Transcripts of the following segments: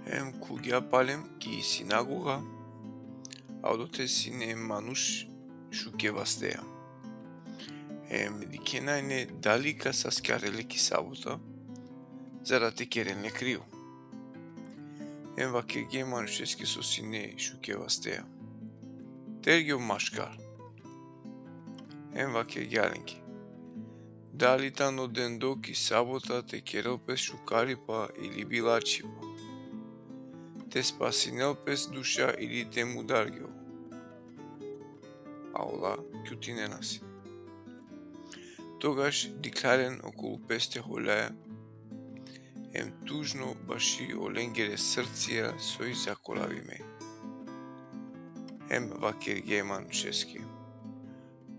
Куѓа палем ки синагога, аудоте сине мануш шуке вастеа. Дикенайне далика саскареле ки сабота, зарате керелне крио. Вакерге манушески со сине шуке вастеа. Тергио машкар. Вакерге аленки. Дали тано дендо ки сабота те керел пес шукарипа или билачипа. Те спасинел пес душа или те мударгио. Аула кјутине наси. Тогаш дикарен околу песте холеа, тужно баши оленгере срција сој заколавиме. Вакерге манушески.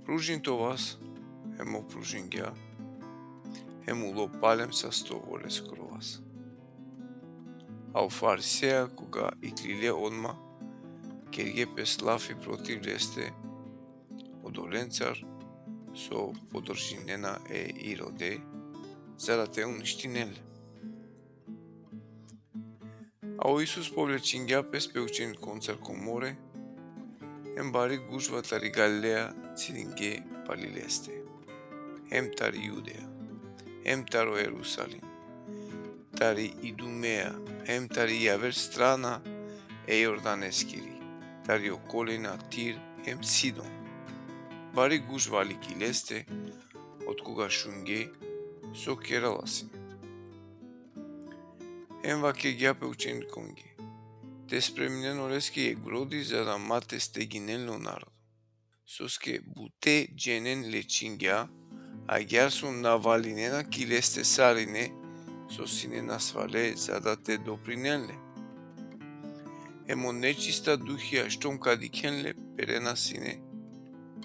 Пружин то вас, опружин гја, уло палем са сто воле скоро вас. Ау фарисеа кога иклиле одма, керге пес лафи против лесте, одоленцар со подржинена Ироде, за да те уништинеле. Ау Исус повлечин гја пес пеучен концар кон море, бари гужва тари Галилеја циринге палилесте, тари Јудеја, таро Ерусалим, тари Идумеја, тари јавер страна Јорданескири, тари околина Тир, Сидон. Бари гужвали ки лесте, од кога шунге со кераласин. Ваке гјапе учени конги. Те спремнено лески гроди за да мате стегинелно народ. Соске буте дженен лечингја, а гјарсо навалинена ки лесте сарине, со сине насвале за да те допринелне. Нечиста духија штом кадикенле перена сине,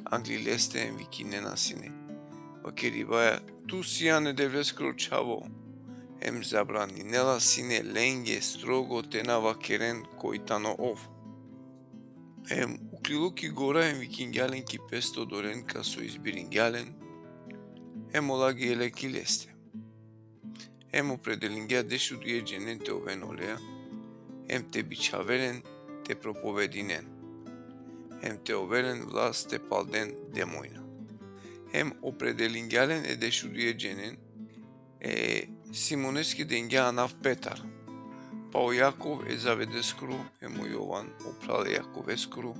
англи лесте викинена сине. Вакерибаја ту сијане девлескро чаво, забранинела сине ленге строго тена вакерен којтано ов. Уклило ки гора викингјален ки песто доренка со избирингјален, олаги еле ки лесте. Определингја дешу дуе дженен те овенолеа, те бичавелен те проповединен, те овелен власт те палден демојна. Определингјален дешу дуе дженен, Симонески денгја анав Петар, пао Јаков заведескру, Јован опрале Јаковескру,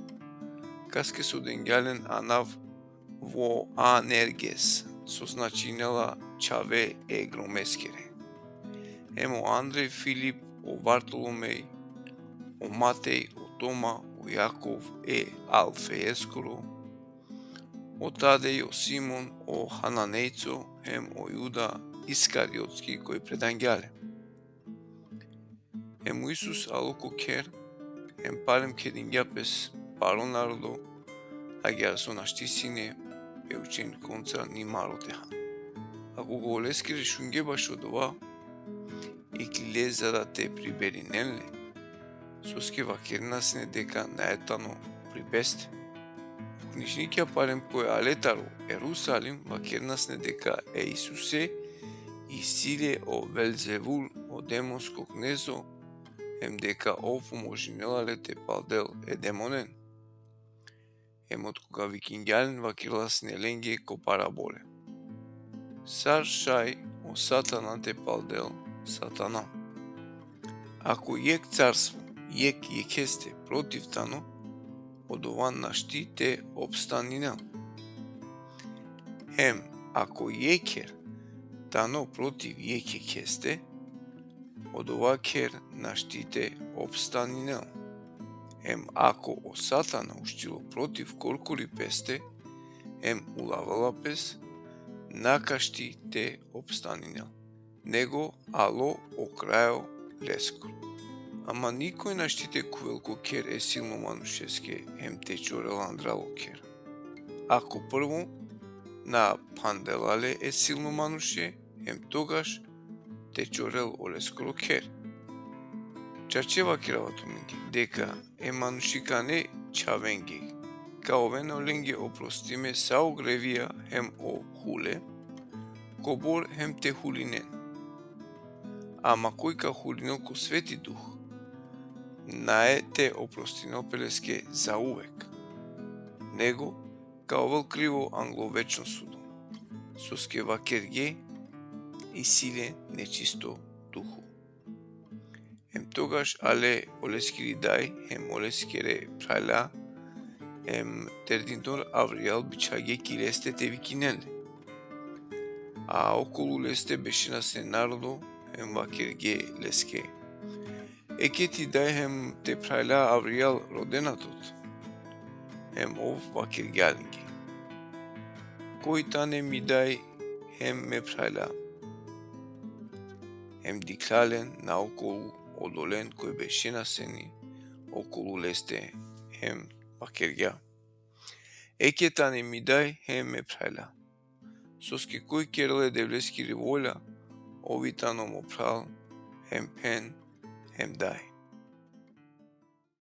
каске со денгјален анав во Анергес, со значинела чаве громескере. О Андреј, Филип, о Вартоломеј, о Матеј, о Тома, о Јаков Алфеескру, о Тадеј, о Симон, о Хананејцо, о Јуда Искариотски кој предангјале. Исус алоко кер, парем кедингја пес паро народо, а гјарсо нашти сине, учен конца ни маротеха. Ако го олескире шунге баш од ова, и клиле за да те приберинеле, соске вакернасне дека наетано прибесте. Книжникја парем кој алетаро Ерусалим, вакернасне дека Исусе и силе о Велзевул, о демонско кнезо, дека поможинелале те палдел демонен. Од кога викингјален вакерласне ленге ко параболе. Сар шај о Сатана те палдел Сатана. Ако јек царство, јек јекесте против тано, од ован нашти те обстанинел. Ако јекер тано против јеке кесте, од ова кер наштите обстанинел. Ако о Сатана уштило против коркури песте, улавала пес, накашти те обстанинел. Него ало о крајо лескро. Ама никој наштите кувелко кер силно манушеске, те чорел андрало кер. Ако прво на панделале силно мануше, тогаш те чорел олескро кер. Чачева керавато минги, дека манушикане чавенги, као вено ленге опростиме сао гревија о хуле, кобор те хулинен. Ама кој ка хулинел ко Свети Дух, наете опростинопелеске за увек. Него, као вълкриво англовечно судо, соске вакерге и силе нечисто духу. Hem тогаш але олескири дай, hem олескере прайла, hem тердинтор авриал бичаге килесте тевикинеле. А околу лесте бешинасне народо, hem вакерге леске. Екети дай hem те прайла авриал роденатот, hem ов вакергялинге. Кој тане ми дай, hem ме прайла. Hem диклален наоколу одолен кој беше насени околу лесте hem вакергја. Екетани ми дај hem ме прайла. Соске кој керле девлески револя, овитано му прал hem пен hem дај.